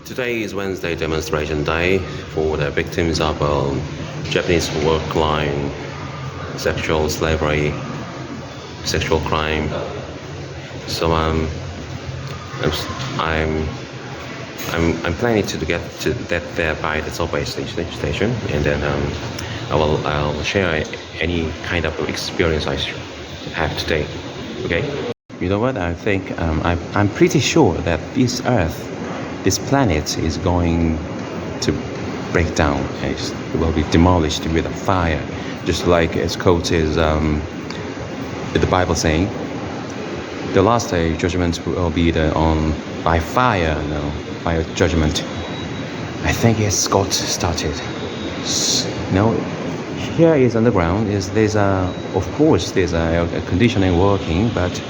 Today is Wednesday demonstration day for the victims of Japanese war crime, sexual slavery, sexual crime. So I'm planning to get to that there by the subway station, and then I'll share any kind of experience I have today. Okay. You know what? I think I'm pretty sure that this planet is going to break down and it will be demolished with a fire, just like its quote is the Bible saying, the last day judgment will be by fire, by a judgment. I think it's got started. Here is underground. There's a air conditioning working, but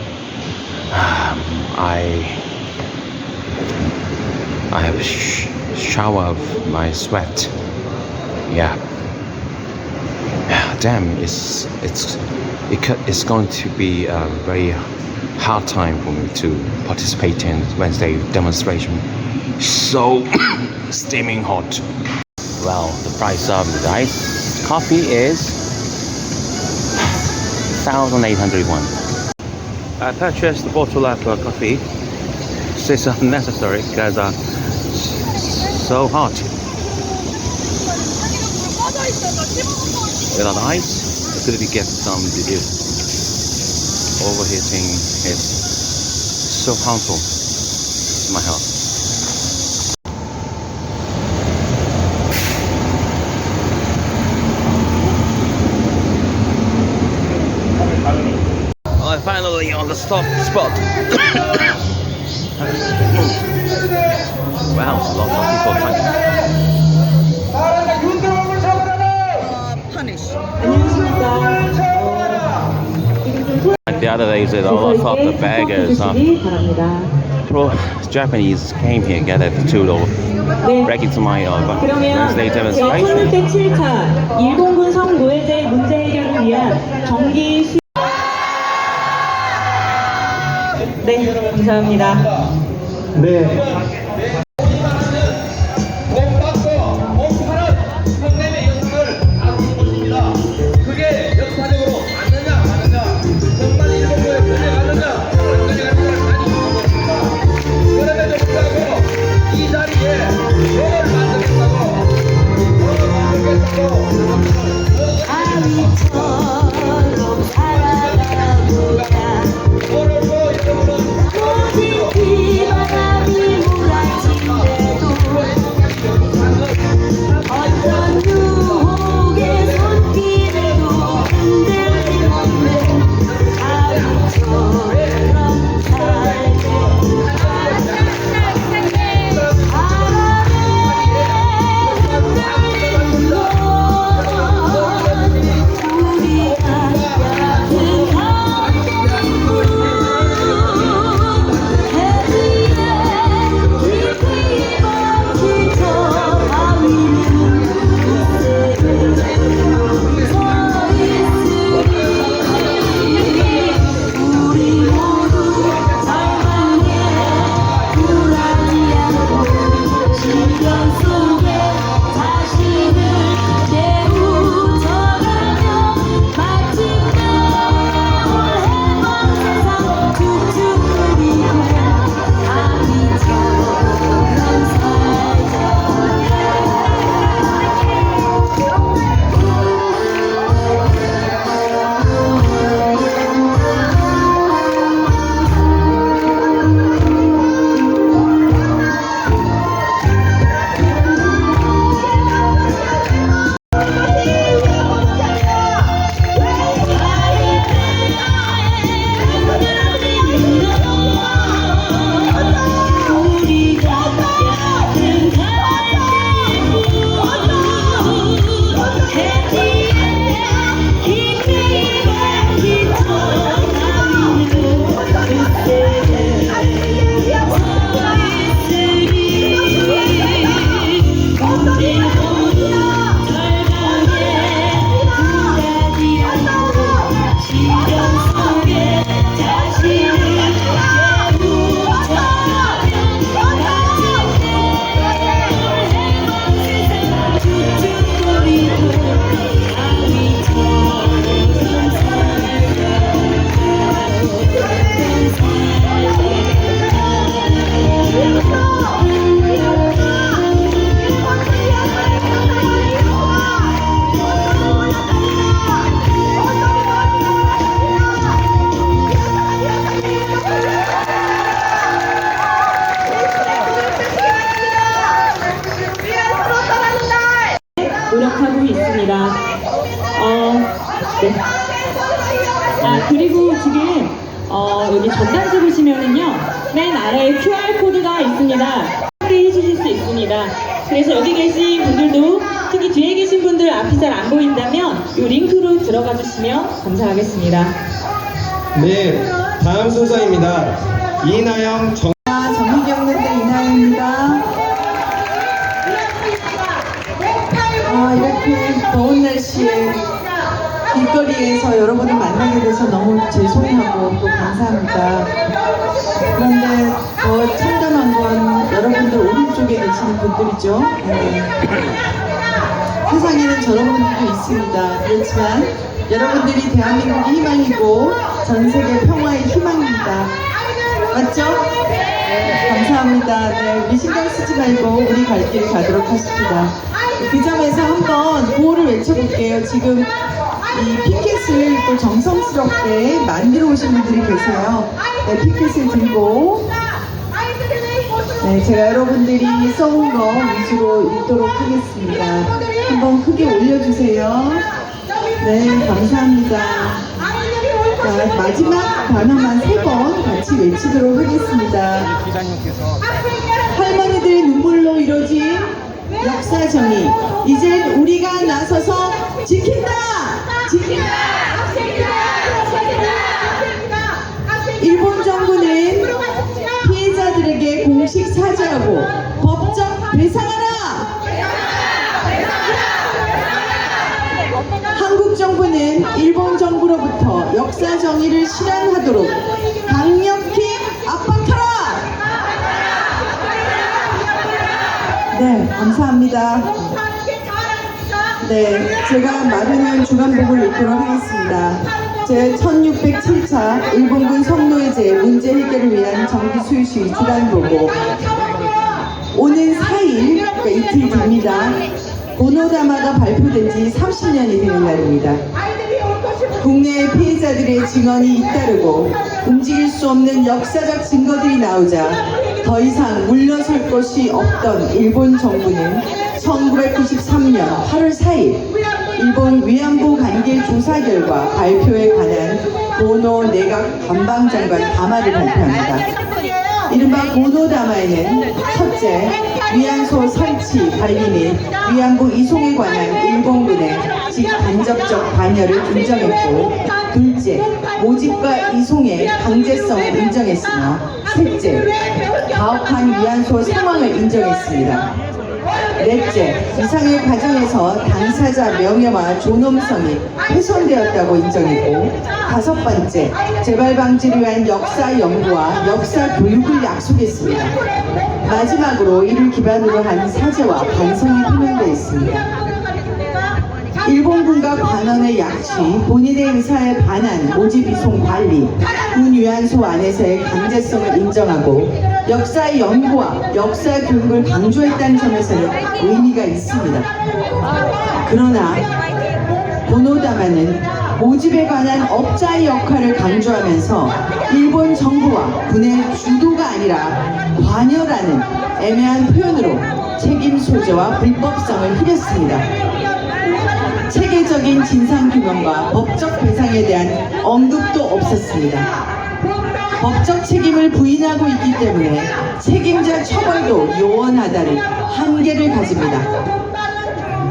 I have a shower of my sweat. Yeah. Damn, it's going to be a very hard time for me to participate in Wednesday demonstration. So steaming hot. Well, the price of the iced coffee is 1,801. I purchased a bottle of coffee. It's unnecessary because so hot. Without ice, it could be get some disease. Overheating is so harmful to my health. I'm finally on the spot. Wow, lots of people trying. Punish. Like the other days, a lot of the beggars, Japanese came here gathered to break into my Wednesday demonstration. 7차 일본군 성 노예제 문제 해결을 위한 정기 네, 감사합니다. 네. 그게 역사적으로 맞느냐 안 맞느냐, 정말 일본군에 변해갔느냐 그럼에도 불구하고 이 자리에 법을 만들겠다고 아미처럼 살아가보자 모든 이 바람이 몰아 여기 전단지 보시면은요, 맨 아래에 QR코드가 있습니다. 확인해 주실 수 있습니다. 그래서 여기 계신 분들도, 특히 뒤에 계신 분들 앞이 잘 안 보인다면 이 링크로 들어가 주시면 감사하겠습니다. 네, 다음 순서입니다. 이나영 정의경연대 이나영입니다. 이렇게 더운 날씨에 길거리에서 여러분을 만나게 돼서 너무 죄송하고 또 감사합니다. 그런데 더 참담한 건 여러분들 오른쪽에 계시는 분들이죠. 세상에는 저런 분들도 있습니다. 그렇지만 여러분들이 대한민국의 희망이고 전 세계 평화의 희망입니다. 맞죠? 네, 감사합니다. 네, 우리 신경 쓰지 말고 우리 갈 길 가도록 하십니다. 그 점에서 한번 구호를 외쳐볼게요. 지금 이 피켓을 또 정성스럽게 만들어 오신 분들이 계세요. 네, 피켓을 들고 네, 제가 여러분들이 써온 거 위주로 읽도록 하겠습니다. 한번 크게 올려주세요. 네, 감사합니다. 자, 마지막 단어만 3번 같이 외치도록 하겠습니다. 할머니들의 눈물로 이루어진 역사 정의. 이젠 우리가 나서서 지킨다! 지킨다! 일본 정부는 피해자들에게 공식 사죄하고 법적 배상하라! 한국 정부는 일본 정부로부터 역사 정의를 실현하도록 강력히 압박하라! 네, 감사합니다. 네, 제가 마련한 주간복을 읽도록 하겠습니다. 제 1607차 일본군 성노예제 문제 해결을 위한 정기 수유시 주간보고. 오는 4일, 그러니까 이틀 뒤입니다. 고노다마가 발표된 지 30년이 되는 날입니다. 국내 피해자들의 증언이 잇따르고 움직일 수 없는 역사적 증거들이 나오자 더 이상 물러설 것이 없던 일본 정부는 1993년 8월 4일 일본 위안부 관계 조사 결과 발표에 관한 고노 내각 관방장관 담화를 발표합니다. 이른바 고노담화에는 첫째, 위안소 설치, 관리 및 위안부 이송에 관한 일본군의 직간접적 관여를 인정했고, 둘째, 모집과 이송의 강제성을 인정했으며, 셋째, 가혹한 위안소 상황을 인정했습니다. 넷째, 이상의 과정에서 당사자 명예와 존엄성이 훼손되었다고 인정했고, 다섯 번째, 재발 방지를 위한 역사 연구와 역사 교육을 약속했습니다. 마지막으로 이를 기반으로 한 사죄와 반성이 표명되어 있습니다. 일본군과 관원의 약취, 본인의 의사에 반한 모집 이송 관리, 군 위안소 안에서의 강제성을 인정하고 역사 연구와 역사 교육을 강조했다는 점에서는 의미가 있습니다. 그러나 고노다마는 모집에 관한 업자의 역할을 강조하면서 일본 정부와 군의 주도가 아니라 관여라는 애매한 표현으로 책임 소재와 불법성을 흐렸습니다. 체계적인 진상규명과 법적 배상에 대한 언급도 없었습니다. 법적 책임을 부인하고 있기 때문에 책임자 처벌도 요원하다는 한계를 가집니다.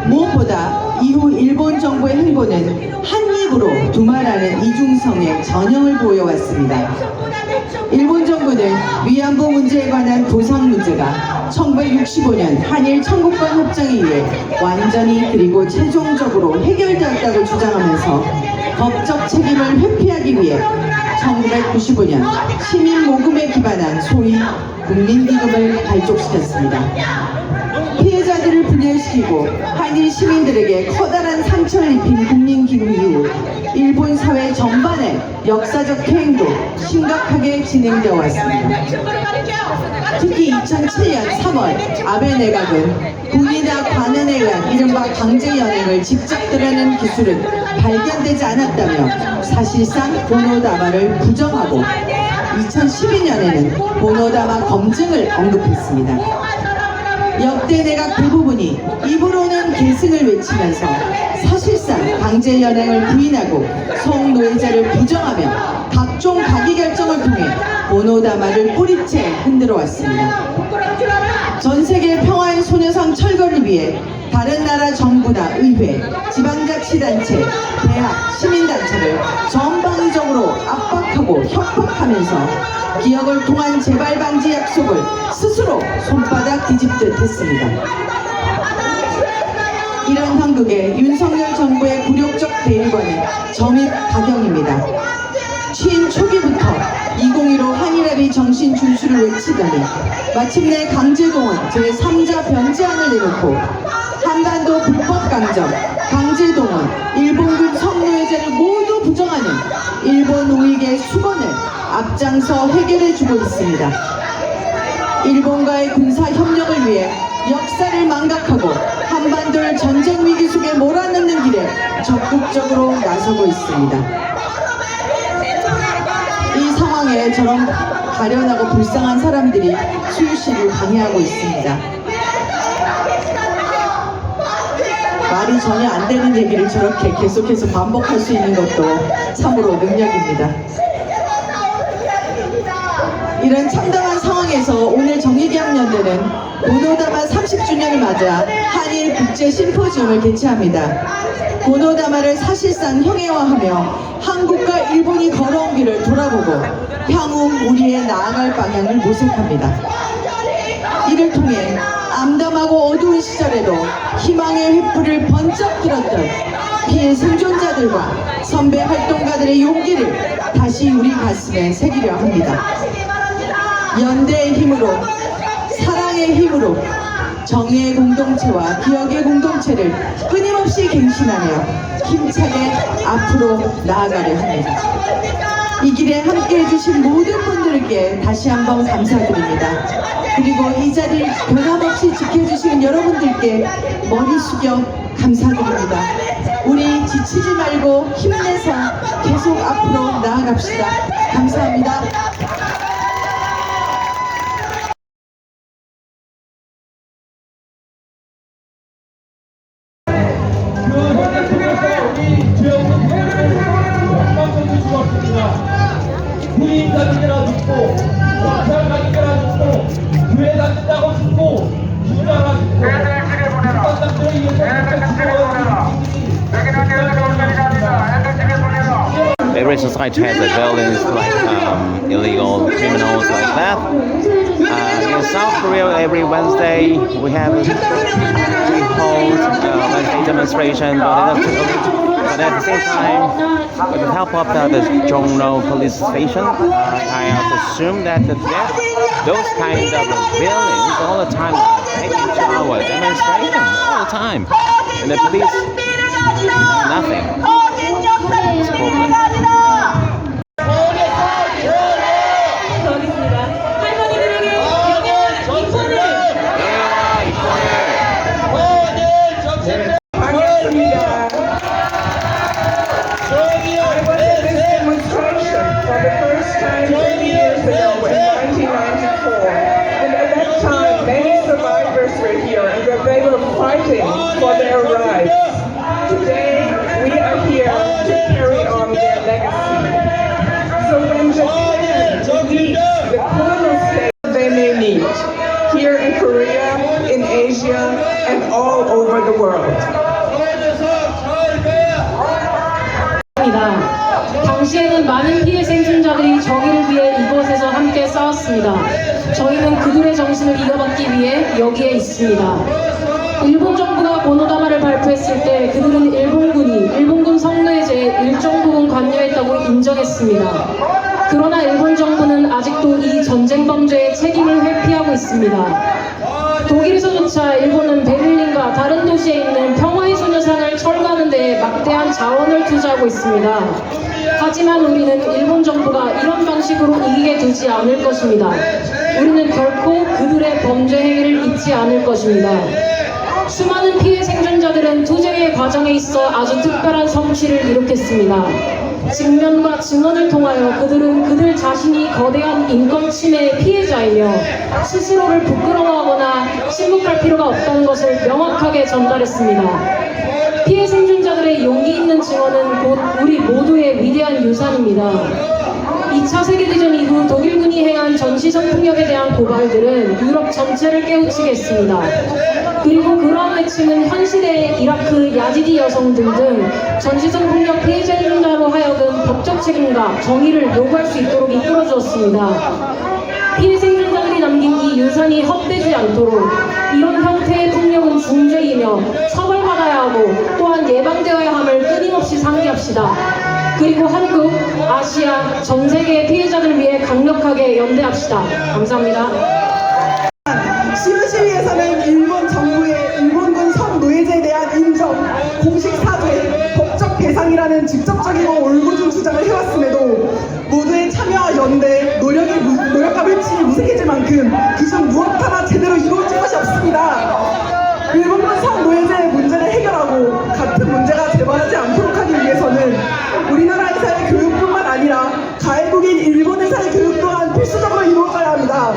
무엇보다 이후 일본 정부의 행보는 한 입으로 두말하는 이중성의 전형을 보여왔습니다. 일본 정부는 위안부 문제에 관한 보상 문제가 1965년 한일 청구권 협정에 의해 완전히 그리고 최종적으로 해결되었다고 주장하면서 법적 책임을 회피하기 위해 1995년 시민 모금에 기반한 소위 국민기금을 발족시켰습니다. 피해자들을 분열시키고 한일 시민들에게 커다란 상처를 입힌 국민기금 이후 일본 사회 전반의 역사적 퇴행도 심각하게 진행되어 왔습니다. 특히 2007년 3월 아베 내각은 군이나 관원에 의한 이른바 강제연행을 직접 드러내는 기술은 발견되지 않았다며 사실상 고노다마를 부정하고 2012년에는 고노다마 검증을 언급했습니다. 역대 내각 대부분이 입으로는 계승을 외치면서 사실상 강제 연행을 부인하고 성노예자를 부정하며 각종 가기 결정을 통해 모노다마를 뿌리채 흔들어 왔습니다. 전 세계 평화의 소녀상 철거를 위해 다른 나라 정부나 의회, 지방자치단체, 대학, 시민단체를 전방위적으로 압박하고 협박하면서 기억을 통한 재발 방지 약속을 스스로 손바닥 뒤집듯 했습니다. 이런 한국의 윤석열 정부의 굴욕적 대일관은 점입 가경입니다. 취임 초기부터 2015 한일합의 정신 준수를 외치더니 마침내 강제동원 제3자 변제안을 내놓고 한반도 불법 강점, 강제동원, 일본군 성노예자를 모두 부정하는 일본 우익의 수건을 앞장서 해결해주고 있습니다. 일본과의 군사협력을 위해 역사를 망각하고 한반도를 전쟁 위기 속에 몰아넣는 길에 적극적으로 나서고 있습니다. 이 상황에 저런 가련하고 불쌍한 사람들이 수유씨를 방해하고 있습니다. 말이 전혀 안 되는 얘기를 저렇게 계속해서 반복할 수 있는 것도 참으로 능력입니다. 이런 참담한 상황에서 오늘 정의기억연대는 고노다마 30주년을 맞아 한일 국제 심포지움을 개최합니다. 고노다마를 사실상 형해화하며 한국과 일본이 걸어온 길을 돌아보고 향후 우리의 나아갈 방향을 모색합니다. 이를 통해 암담하고 어두운 시절에도 희망의 횃불을 번쩍 들었던 피해 생존자들과 선배 활동가들의 용기를 다시 우리 가슴에 새기려 합니다. 연대의 힘으로, 사랑의 힘으로 정의의 공동체와 기억의 공동체를 끊임없이 갱신하며 힘차게 앞으로 나아가려 합니다. 이 길에 함께 해주신 모든 분들께 다시 한번 감사드립니다. 그리고 이 자리를 변함없이 지켜주시는 여러분들께 머리 숙여 감사드립니다. 우리 지치지 말고 힘내서 계속 앞으로 나아갑시다. 감사합니다. 부인 가지더라 죽고, 남편 가지더라 죽고, 교회 가진다고 죽고, 주자가 죽고, 국가장들을 이용해서 Every society has a violence like illegal criminals like that. In South Korea, every Wednesday we hold Wednesday demonstration, but at the same time, with the help of the Jongno police station, I assume that those kind of violence all the time taking to our demonstration all the time, and the police nothing. It's a problem. 하겠습니다. 할머니들에게 이권을 demonstration for the first time 20 years ago in 1994. And at that time, many survivors were here and they were fighting for their rights. Today, we are here to carry on their legacy. So when Japan meets the colonial state they may meet, here in Korea, in Asia, and all over the world. 당시에는 많은 피해 생존자들이 정의를 위해 이곳에서 함께 싸웠습니다. 저희는 그들의 정신을 이어받기 위해 여기에 있습니다. 일본 정부가 고노다마를 발표했을 때 그들은 일본군 성노예제에 일정 부분 관여했다고 인정했습니다. 그러나 일본 정부는 아직도 이 전쟁 범죄의 책임을 회피하고 있습니다. 독일에서조차 일본은 베를린과 다른 도시에 있는 평화의 소녀상을 철거하는 데에 막대한 자원을 투자하고 있습니다. 하지만 우리는 일본 정부가 이런 방식으로 이기게 두지 않을 것입니다. 우리는 결코 그들의 범죄 행위를 잊지 않을 것입니다. 수많은 피해 생존자들은 투쟁의 과정에 있어 아주 특별한 성취를 이룩했습니다. 직면과 증언을 통하여 그들은 그들 자신이 거대한 인권 침해의 피해자이며 스스로를 부끄러워하거나 침묵할 필요가 없다는 것을 명확하게 전달했습니다. 피해 생존자들의 용기 있는 증언은 곧 우리 모두의 위대한 유산입니다. 2차 세계대전 이후 독일군이 행한 전시성 폭력에 대한 고발들은 유럽 전체를 깨우치게 했습니다. 그리고 그러한 외침은 현 시대의 이라크 야지디 여성들 등 전시성 폭력 피해 생존자로 하여금 법적 책임과 정의를 요구할 수 있도록 이끌어주었습니다. 피해 생존자들이 남긴 이 유산이 헛되지 않도록 이런 형태의 폭력은 중죄이며 처벌받아야 하고 또한 예방되어야 함을 끊임없이 상기합시다. 그리고 한국, 아시아, 전 세계의 피해자들을 위해 강력하게 연대합시다. 감사합니다. 시우 시위에서는 일본 정부의 일본군 성노예제에 대한 인정, 공식 사죄, 법적 배상이라는 직접적이고 올곧은 주장을 해왔음에도 모두의 참여와 연대, 노력과 배치이 무색해질 만큼 그중 무엇 하나 제대로 이루어질 것이 없습니다. 일본군 성노예제의 문제를 해결하고 같은 문제가 재발하지 않도록 하기 위해서는 우리나라에서의 교육뿐만 아니라 가해국인 일본에서의 교육 또한 필수적으로 이루어져야 합니다.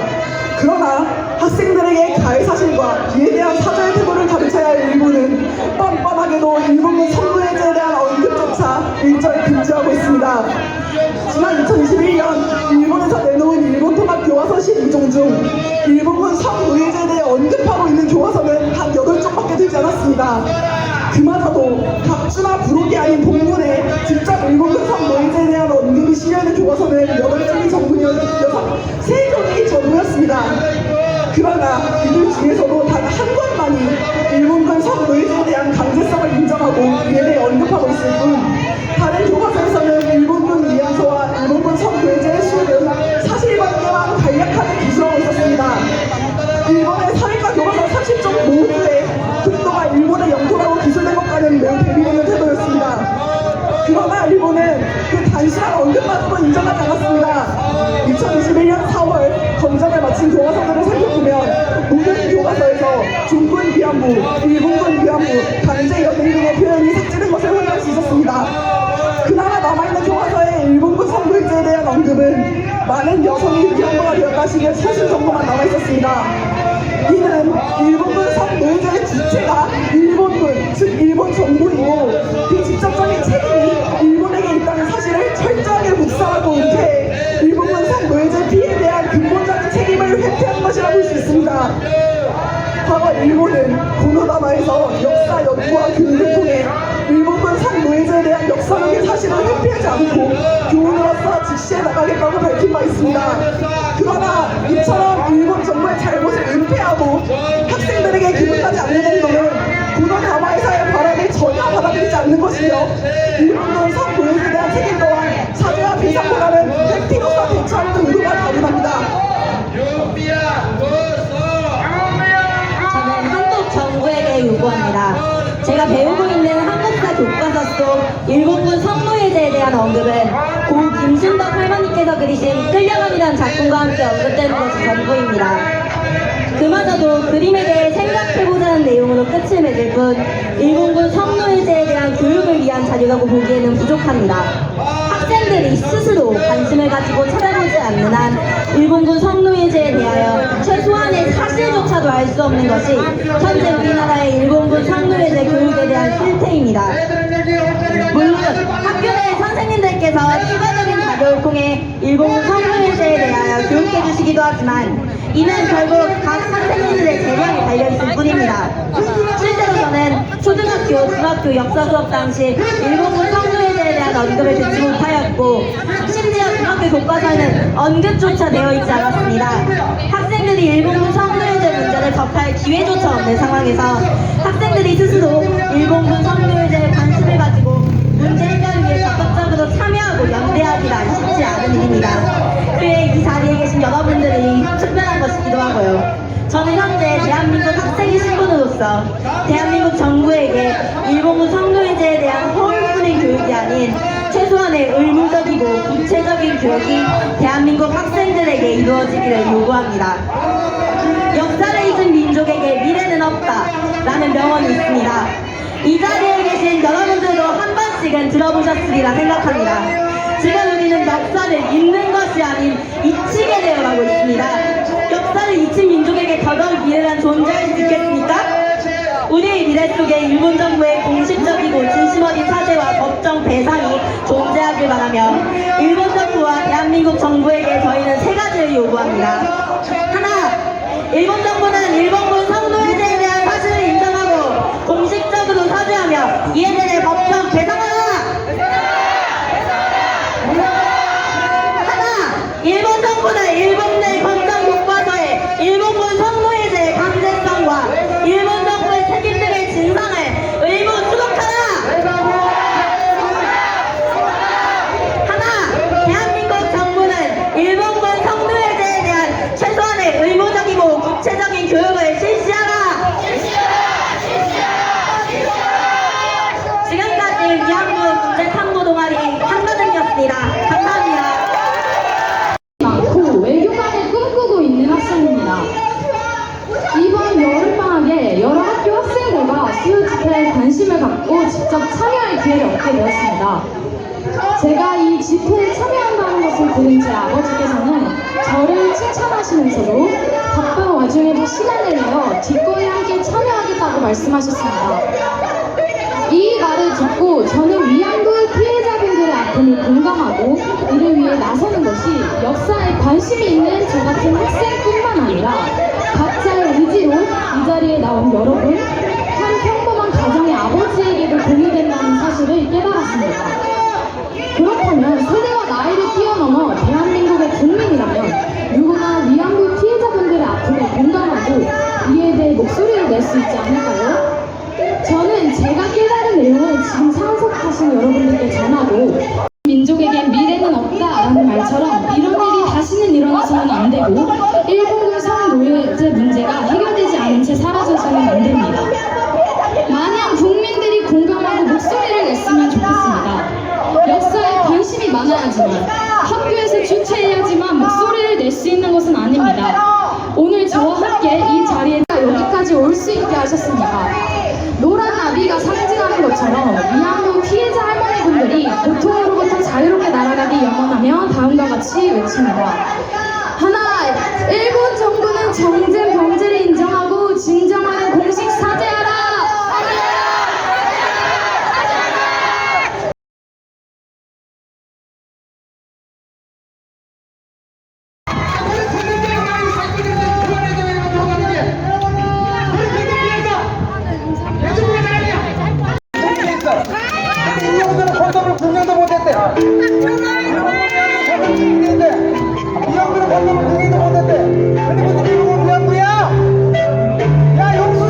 그러나 학생들에게 가해 사실과 이에 대한 사죄의 태도를 가르쳐야 할 일본은 뻔뻔하게도 일본군 성노예제에 대한 언급조차 일절 금지하고 있습니다. 지난 2021년 일본에서 내놓은 일본 통합 교과서 12종 중 일본군 성노예제에 대해 언급하고 있는 교과서는 단 8쪽밖에 되지 않았습니다. 그마저도 각주나 부록이 아닌 본문에 직접 일본군 성노예제에 대한 언급이 실려있는 교과서는 8쪽이 전부였어 3쪽이 전부였습니다. 그러나 이들 중에서도 단 한 권만이 일본군 성노예제에 대한 강제성을 인정하고 이에 대해 언급하고 있을 뿐 다른 교과서에서는 일본군 위안소와 일본군 성노예제의 수를 사실관계와 간략하게 기술하고 있었습니다. 일본의 사회과 교과서 30쪽 모두에 국도가 일본의 영토라고 기술된 것과는 매우 대비되는 태도였습니다. 그러나 일본은 그 단순한 언급만으로 인정하지 않았습니다. 2021년 4월 검정을 마친 교과서들을 살펴보면 모든 교과서에서 중군 위안부, 일본군 위안부, 강제 연행 등의 표현이 삭제된 것을 확인할 수 있었습니다. 그나마 남아있는 교과서에 일본군 성노예제에 대한 언급은 많은 여성이 위안부가 되었다 시기의 서술 정도만 남아있었습니다. 이는 일본군 성노예제의 주체가 일본군, 즉 일본 정부이고 그 직접적인 책임이 일본에게 있다는 사실을 철저하게 묵살하고 은폐해 일본군 성노예제 피해에 대한 근본적인 책임을 회피한 것이라 볼 수 있습니다. 과거 일본은 고노다마에서 역사 연구와 교육을 통해 일본군 성노예제에 대한 역사적인 사실을 회피하지 않고 교훈으로서実施해 나가겠다고 밝힌 바 있습니다. 그러나 이처럼 일본 정부의 잘못을 은폐하고 학생들에게 기록하지 않는 행동은 고노다마에서의 발언을 전혀 받아들이지 않는 것이며 일본군 성노예제에 대한 책임 또한 사죄와 배상보다는 회피로서 대처하는 의도가 다분합니다. 저는 한국 정부에게 요구합니다. 제가 배우고 있는 한국사 교과서 속 일본군 성노예제에 대한 언급은 고 김순덕 할머니께서 그리신 끌려감이라는 작품과 함께 언급되는 것이 전부입니다. 그마저도 그림에 대해 생각해보자는 내용으로 끝을 맺을 뿐 일본군 성노예제에 대한 교육을 위한 자료라고 보기에는 부족합니다. 학생들이 스스로 관심을 가지고 찾아보지 않는 한 일본군 성노예제에 대하여 최소한의 사실조차도 알 수 없는 것이 현재 우리나라의 일본군 성노예제 교육에 대한 실태입니다. 물론 학교 내 선생님들께서 추가적인 자료를 통해 일본군 성노예제에 대하여 교육해 주시기도 하지만 이는 결국 각 선생님들의 재량에 달려있을 뿐입니다. 실제로 저는 초등학교, 중학교 역사 수업 당시 일본군 성노예제에 대한 언급을 듣지 못하였고 심지어 중학교 교과서에는 언급조차 되어 있지 않았습니다. 학생들이 일본군 성노예제 문제를 접할 기회조차 없는 상황에서 학생들이 스스로 일본군 성노예제에 관심을 가지고 문제 해결을 위해 적극적으로 참여하고 연대하기란 쉽지 않은 일입니다. 그에 이 자리에 계신 여러분들이 특별한 것이기도 하고요. 저는 현재 대한민국 학생의 신분으로서 대한민국 정부에게 일본군 성노예제에 대한 허울뿐인 교육이 아닌 최소한의 의무적이고 구체적인 교육이 대한민국 학생들에게 이루어지기를 요구합니다. 역사를 잊은 민족에게 미래는 없다 라는 명언이 있습니다. 이 자리에 계신 여러분들도 한 번씩은 들어보셨으리라 생각합니다. 지금 우리는 역사를 잊는 것이 아닌 잊히게 되어가고 있습니다. 역사를 잊힌 민족에게 더더욱 미래란 존재할 수 있겠습니까? 일본 정부의 공식적이고 진심 어린 사죄와 법정 배상이 존재하길 바라며 일본 정부와 대한민국 정부에게 저희는 세 가지를 요구합니다. 하나, 일본 정부는 일본군 성노예제에 대한 사실을 인정하고 공식적으로 사죄하며 이에 대해 법정 배상하라! 하나, 일본 정부는 일본 내 법정 교과서에 일본군 성노예제의 강제성과 일본 정부의 책임 등의 진상을 의무 수록하라! 하나, 대한민국 정부는 일본군 성노예제에 대한 최소한의 의무적이고 구체적인 교육을 실시하라! 지금까지 위안부 문제 탐구 동아리 한가득이었습니다. 감사합니다. 많고 외교관을 꿈꾸고 있는 학생입니다. 이번 여름방학에 여러 학교 학생들과 수요 집회에 관심을 갖고 직접 참여할 기회를 얻게 되었습니다. 제가 이 집회에 참여한다는 것을 들은 제 아버지께서는 저를 칭찬하시면서도 바쁜 와중에도 시간을 내어 기꺼이 함께 참여하겠다고 말씀하셨습니다. 이 말을 듣고 저는 위안부 피해자분들의 아픔을 공감하고 이를 위해 나서는 것이 역사에 관심이 있는 저 같은 학생뿐만 아니라 각자의 의지로 이 자리에 나온 여러분, 한 평범한 가정의 아버지에게도 공유된다는 사실을 깨달았습니다. 그렇다면 세대와 나이를 뛰어넘어 대한민국의 국민이라면 누구나 위안부 피해자분들의 아픔을 공감하고 이에 대해 목소리를 낼 수 있지 않을까요? 저는 제가 깨달은 내용을 지금 참석하신 여러분들께 전하고 민족에겐 미래는 없다라는 말처럼 이런 일이 다시는 일어나서는 안 되고 일본군 성노예제 문제가 해결되지 않은 채 사라져서는 안 됩니다. 마냥 국민들이 공감하고 목소리를 냈으면 좋겠습니다. 역사에 관심이 많아야지만 학교에서 주최해야지만 목소리를 낼 수 있는 것은 아닙니다. 오늘 저와 함께 이 자리에 여기까지 올 수 있게 하셨습니다. 노란 나비가 상징하는 것처럼 위안부 피해자 할머니분들이 고통으로부터 자유롭게 날아가기 염원하며 다음과 같이 외칩니다. 하나, 일본 정부는 정쟁 범죄를 인정하고 진정하는 공식 사죄하라! 이형들은 헌법을 공개도 못했대. 이형들은 헌법을 공개도 못했대. 근데 무슨 일본 위안부야? 야, 용수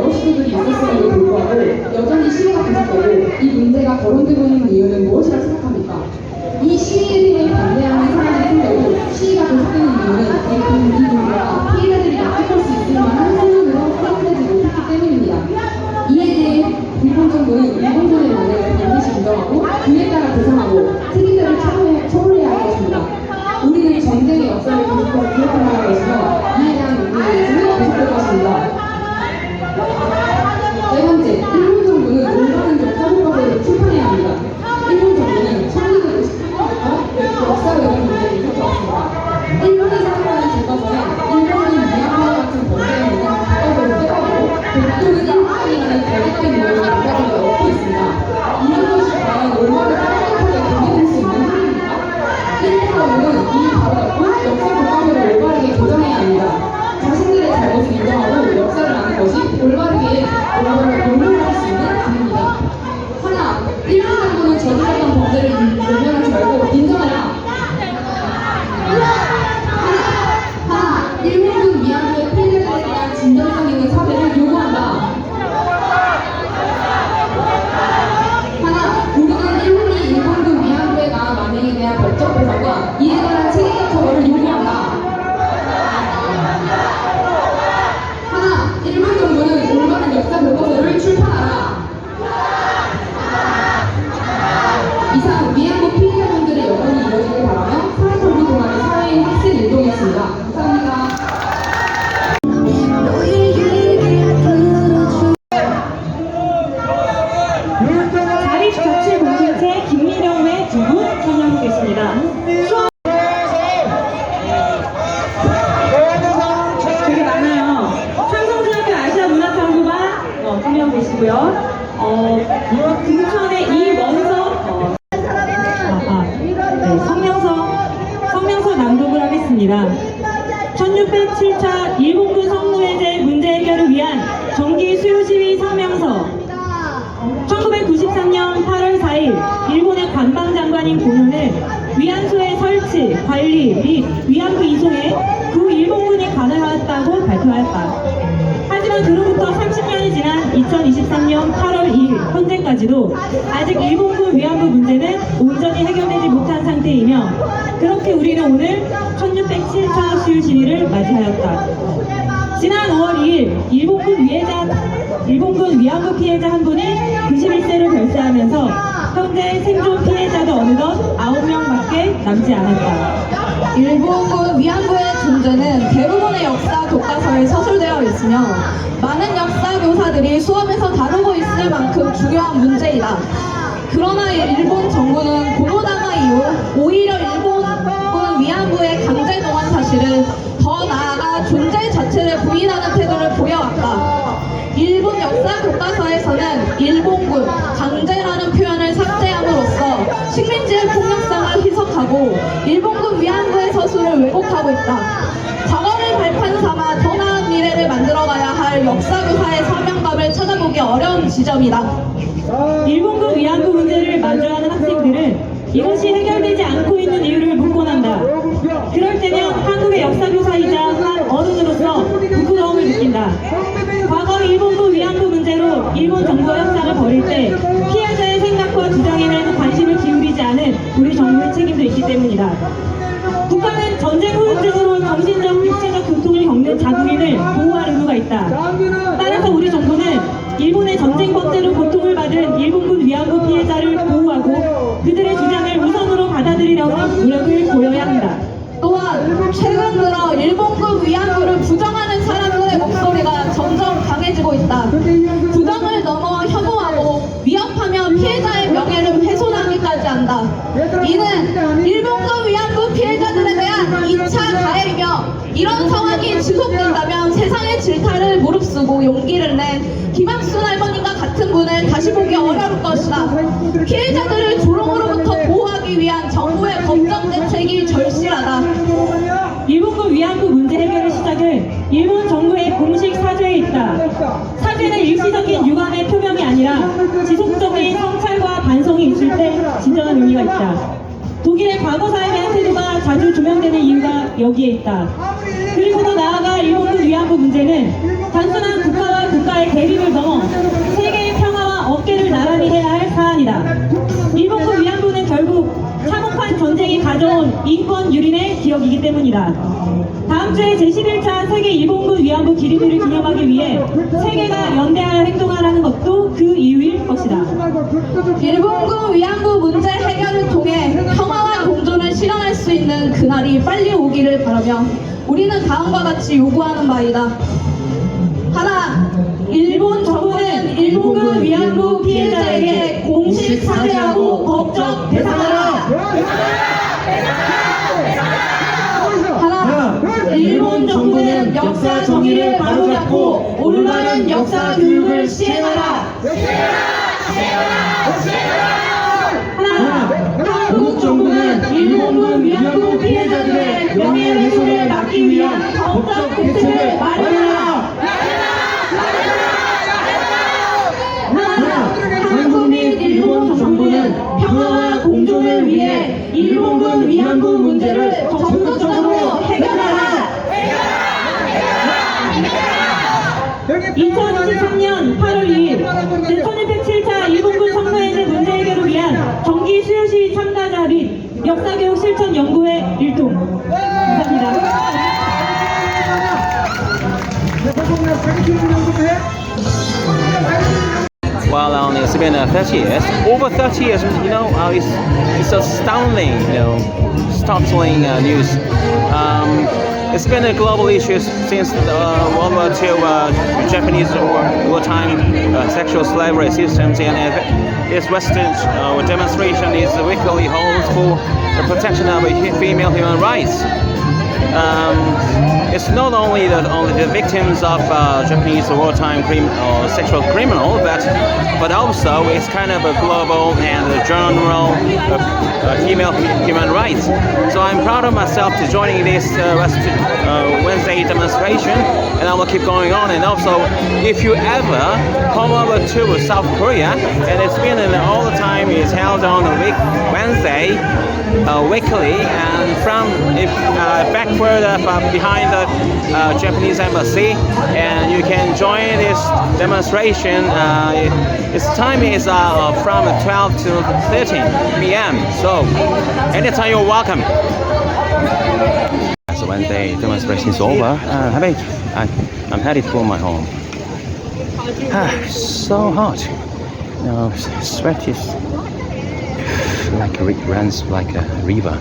여러 시도들이 있었음에도 불구하고 여전히 시위가 계속되고 이 문제가 거론되고 있는 이유는 무엇이라 생각합니까? 이 시위에 반대하는 사람들이 생겨도 시위가 계속되는 이유는 이 문제가 피해자들이 납득할 수 있을 만한 수준으로 해결되지 못했기 때문입니다. 이에 대해 일본 정부는 일본군의 만행을 반드시 인정하고 그에 따라 보상하고 책임자를 처벌해야 할 것입니다. 우리는 전쟁의 역사를 계속해서 기억해나갈 것이며 이에 대한 논의는 계속될 것입니다. 네 번째, 일본 정부는 올바른 역사교과서를 출판해야 합니다. 일본 정부는 1950년부터 역사에 대한 문제를 일으켜왔습니다. 일본이 사용하는 교과서는 일본인 미얀마 같은 범죄에 있는 교과서를 빼가고 보통은 일본인이라는 거짓된 내용을 교과서에 넣고 있습니다. 이런 것이 과연 얼마나 따뜻하게 경계될 수 있는 일입니까? 일본 정부는 이 바로 잡고 역사 교과서를 올바르게 교정해야 합니다. 자신들의 잘못을 인정하고 역사를 아는 것이 올바르게 공부할 수 있는 길입니다. 하나, 일본 정부는 저질렀던 범죄를 외면하지 말고 인정해라. 하나, 일본군 위안부의 피해자들에 대한 진정성 있는 사죄를 요구한다. 하나, 우리는 일본이 일본군 위안부에 가한 만행에 대한 법적 보상과 이에 관한 책임자 처벌을 요구한다. 하나, 일본 정부는 올바른 역사 교과서를 출판하라. 이상 위안부 피해자분들의 영혼이 이루어지길 바라며 사회정부 동아리 사회인 학생 일동이었습니다. 감사합니다. 자립자치공동체 김미령의 두 분 참여하고 계십니다. 되게 많아요. 삼성중학교 아시아문화탐구반 참여하고 계시고요. 금천의 이원석 성명서 낭독을 하겠습니다. 1607차 일본군 성노예제 문제 해결을 위한 정기 수요 시위 성명서. 1993년 8월 4일 일본의 관방장관인 고노는 위안소의 설치, 관리 및 위안부 이송에 구 일본군이 관여하였다고 발표하였다. 하지만 그로부터 30년이 지난 2023년 8월 2일 현재까지도 아직 일본군 위안부 문제는 온전히 해결되지 못한 상태이며 그렇게 우리는 오늘 1607차 수요 시위를 맞이하였다. 지난 5월 2일 일본군 위안부 피해자 한 분이 91세를 별세하면서 현재 생존 피해자도 어느덧 9명밖에 남지 않았다. 일본군 위안부의 존재는 대부분의 역사 교과서에 서술되어 있으며 많은 역사 교사들이 수업에서 다루고 있을 만큼 중요한 문제이다. 그러나 일본 정부는 고노다마 이후 오히려 일본군 위안부의 강제 동원 사실을 더 나아가 존재 자체를 부인하는 태도를 보여왔다. 일본 역사 교과서에서는 일본군 강제라는 표현을 삭제함으로써 식민지의 폭력성을 희석하고 일본군 위안부의 서술을 왜곡하고 있다. 과거를 발판 삼아 더 나은 미래를 만들어가야 할 역사교사의 사명감을 찾아보기 어려운 지점이다. 일본군 위안부 문제를 마주하는 학생들은 이것이 해결되지 않고 있는 이유를 묻곤 한다. 그럴 때면 한국의 역사교사이자 한 어른으로서 부끄러움을 느낀다. 과거 일본군 위안부 문제로 일본 정부와 협상을 벌일 때 피해자의 생각과 주장에는 관심을 기울이지 않은 우리 정부의 책임도 있기 때문이다. 북한은 전쟁 후유증으로 정신적, 육체적 고통을 겪는 자국민을 보호할 의무가 있다. 따라서 우리 정부는 일본의 전쟁 범죄로 고통을 받은 일본군 위안부 피해자를 보호하고 그들의 주장을 우선으로 받아들이려는 노력을 보여야 한다. 또한 최근 들어 일본군 위안부를 부정하는 사람들의 목소리가 점점 강해지고 있다. 부정을 넘어 혐오하고 위협하며 피해자의 명예를 훼손하기까지 한다. 이는 일본군 위안부 피해자들에 대한 2차 가해이며 이런 상황이 지속된다면 세상의 질타를 무릅쓰고 용기를 낸 김학순 할머니가 같은 분을 다시 보기 어려울 것이다. 피해자들을 조롱으로부터 보호하기 위한 정부의 법정 대책이 절실하다. 일본군 위안부 문제 해결의 시작은 일본 정부의 공식 사죄에 있다. 사죄는 일시적인 유감의 표명이 아니라 지속적인 성찰과 반성이 있을 때 진정한 의미가 있다. 독일의 과거사에 대한 태도가 자주 조명되는 이유가 여기에 있다. 그리고 더 나아가 일본군 위안부 문제는 단순한 국가와 국가의 대립 인권 유린의 기억이기 때문이다. 다음 주에 제11차 세계 일본군 위안부 기리미를 기념하기 위해 세계가 연대하여 행동하라는 것도 그 이유일 것이다. 일본군 위안부 문제 해결을 통해 평화와 공존을 실현할 수 있는 그날이 빨리 오기를 바라며 우리는 다음과 같이 요구하는 바이다. 하나, 일본 정부는 일본군 위안부 피해자에게 공식 사죄하고 법적 배상하라. 하나, 일본 정부는 역사 정의를 바로잡고 올바른 역사 교육을 시행하라. 하나, 한국 정부는 일본군 위안부 피해자들의 명예훼손을 막기 위한 법적 대책을 마련하라. 하나, 한국 및 일본 정부는 평화와 공존을 위해 일본군 위안부 문제를 적극적으로 해결하라. 2023년 8월 2일 제1107차 일본군 성노예제 문제 해결을 위한 정기 수요시 참가자 및 역사교육 실천 연구회 일동. 감사합니다. Well, it's been 30 years. Over 30 years, it's astounding, startling news. It's been a global issue since World War II, Japanese wartime sexual slavery systems, and this Western demonstration is weekly holds for the protection of female human rights. It's not only the victims of Japanese wartime sexual criminal, but also it's kind of a global and a general female human rights. So I'm proud of myself to joining this Wednesday demonstration, and I will keep going on. And also, if you ever come over to South Korea, and it's been all the time, it's held on a Wednesday. Weekly, and from backward behind the Japanese embassy, and you can join this demonstration. Its time is from 12 to 13 p.m. So anytime you're welcome. So Wednesday demonstration is over. I'm headed for my home. So hot. Sweat is like runs like a river.